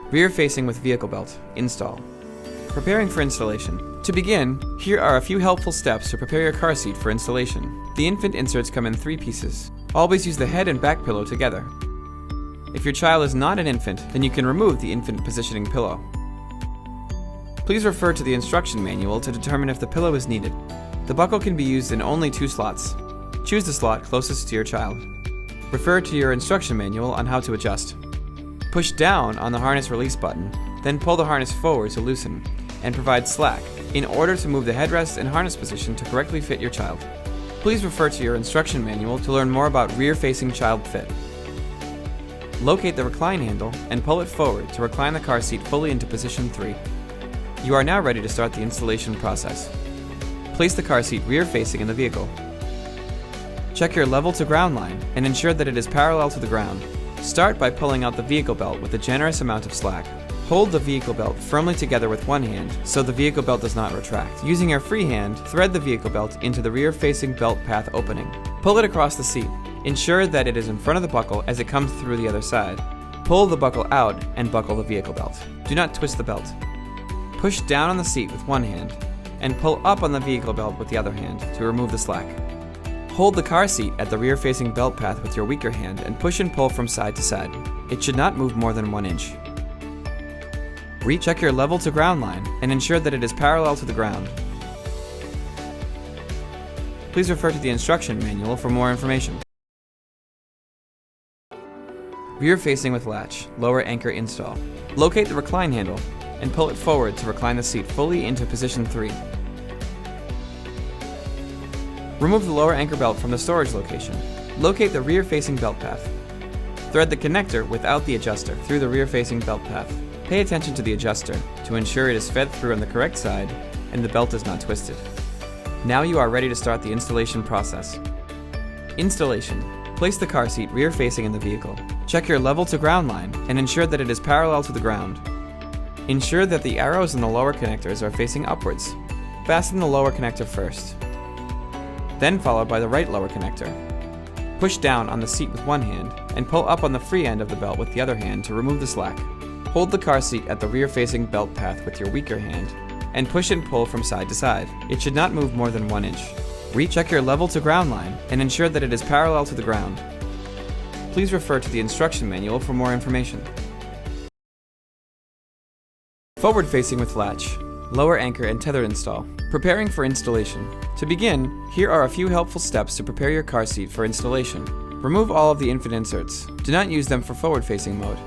Rear facing with vehicle belt. Install. Preparing for installation. To begin, here are a few helpful steps to prepare your car seat for installation. The infant inserts come in 3 pieces. Always use the head and back pillow together. If your child is not an infant, then you can remove the infant positioning pillow. Please refer to the instruction manual to determine if the pillow is needed. The buckle can be used in only 2 slots. Choose the slot closest to your child. Refer to your instruction manual on how to adjust. Push down on the harness release button, then pull the harness forward to loosen, and provide slack in order to move the headrest and harness position to correctly fit your child. Please refer to your instruction manual to learn more about rear-facing child fit. Locate the recline handle and pull it forward to recline the car seat fully into position 3. You are now ready to start the installation process. Place the car seat rear-facing in the vehicle. Check your level to ground line and ensure that it is parallel to the ground. Start by pulling out the vehicle belt with a generous amount of slack. Hold the vehicle belt firmly together with one hand so the vehicle belt does not retract. Using your free hand, thread the vehicle belt into the rear-facing belt path opening. Pull it across the seat. Ensure that it is in front of the buckle as it comes through the other side. Pull the buckle out and buckle the vehicle belt. Do not twist the belt. Push down on the seat with one hand and pull up on the vehicle belt with the other hand to remove the slack. Hold the car seat at the rear-facing belt path with your weaker hand and push and pull from side to side. It should not move more than 1 inch. Recheck your level to ground line and ensure that it is parallel to the ground. Please refer to the instruction manual for more information. Rear facing with latch, lower anchor install. Locate the recline handle and pull it forward to recline the seat fully into position 3. Remove the lower anchor belt from the storage location. Locate the rear-facing belt path. Thread the connector without the adjuster through the rear-facing belt path. Pay attention to the adjuster to ensure it is fed through on the correct side and the belt is not twisted. Now you are ready to start the installation process. Installation. Place the car seat rear-facing in the vehicle. Check your level to ground line and ensure that it is parallel to the ground. Ensure that the arrows in the lower connectors are facing upwards. Fasten the lower connector first, then followed by the right lower connector. Push down on the seat with one hand and pull up on the free end of the belt with the other hand to remove the slack. Hold the car seat at the rear-facing belt path with your weaker hand and push and pull from side to side. It should not move more than 1 inch. Recheck your level to ground line and ensure that it is parallel to the ground. Please refer to the instruction manual for more information. Forward facing with latch, lower anchor and tether install. Preparing for installation. To begin, here are a few helpful steps to prepare your car seat for installation. Remove all of the infant inserts. Do not use them for forward-facing mode.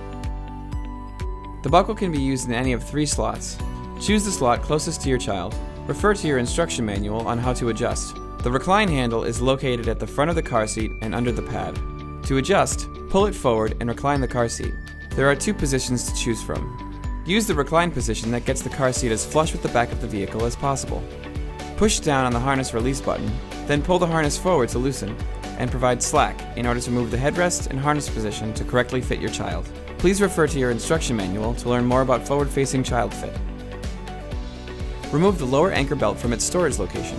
The buckle can be used in any of 3 slots. Choose the slot closest to your child. Refer to your instruction manual on how to adjust. The recline handle is located at the front of the car seat and under the pad. To adjust, pull it forward and recline the car seat. There are 2 positions to choose from. Use the recline position that gets the car seat as flush with the back of the vehicle as possible. Push down on the harness release button, then pull the harness forward to loosen, and provide slack in order to move the headrest and harness position to correctly fit your child. Please refer to your instruction manual to learn more about forward-facing child fit. Remove the lower anchor belt from its storage location.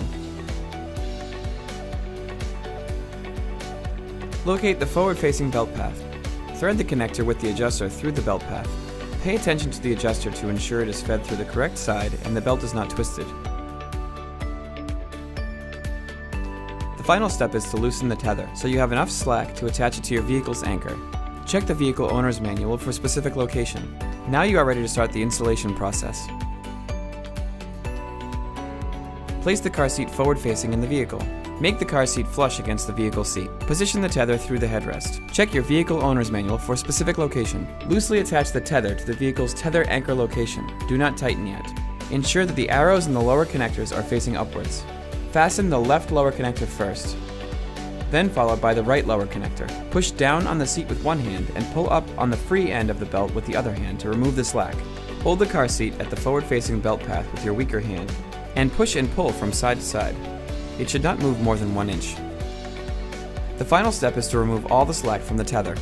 Locate the forward-facing belt path. Thread the connector with the adjuster through the belt path. Pay attention to the adjuster to ensure it is fed through the correct side and the belt is not twisted. The final step is to loosen the tether so you have enough slack to attach it to your vehicle's anchor. Check the vehicle owner's manual for a specific location. Now you are ready to start the installation process. Place the car seat forward facing in the vehicle. Make the car seat flush against the vehicle seat. Position the tether through the headrest. Check your vehicle owner's manual for a specific location. Loosely attach the tether to the vehicle's tether anchor location. Do not tighten yet. Ensure that the arrows in the lower connectors are facing upwards. Fasten the left lower connector first, then followed by the right lower connector. Push down on the seat with one hand and pull up on the free end of the belt with the other hand to remove the slack. Hold the car seat at the forward-facing belt path with your weaker hand and push and pull from side to side. It should not move more than 1 inch. The final step is to remove all the slack from the tether.